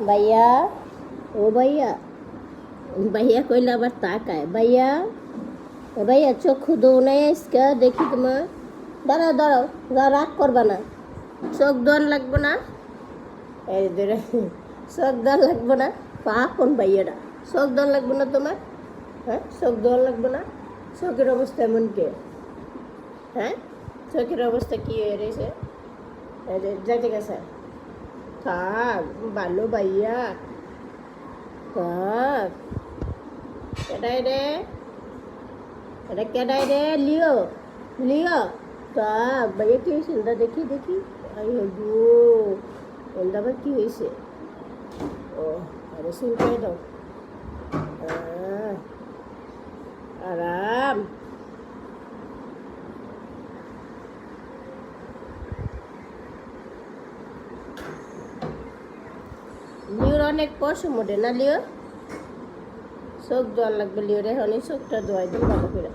ভাইয়া, ও ভাইয়া, ভাইয়া কইলে আবার তাকায়। ভাইয়া, এ ভাইয়া চক্ষু দৌ নাই আজকে, দেখি তোমার। দাঁড়াও দাঁড়াও, রাগ করবা না। চোখ দোয়ান লাগবো না। এই ধরে চোখ দোয়ান লাগবো না। পা কোন ভাইয়াটা, চোখ দোয়ান লাগবো না তোমার? হ্যাঁ, চোখ দোয়ান লাগবো না। চোখের অবস্থা এমন কে? হ্যাঁ, চোখের অবস্থা কি হয়ে রয়েছে? যাইতে গেছে। থাক, ভালো ভাইয়া, থাক। কেডাই রে, এটা কেডাই রে? লিও, লিও। থাক ভাইয়া, কি হয়েছে? দেখি দেখি। আই গো, ওটা আবার কি হয়েছে? ও, আরে চুলকাই দাও। আরাম। লিওর অনেক পশম ওঠে না লিও? চোখ দোয়া লাগবে লিওরে, অনেক চোখটা দোয়াই দিন ভালো করে।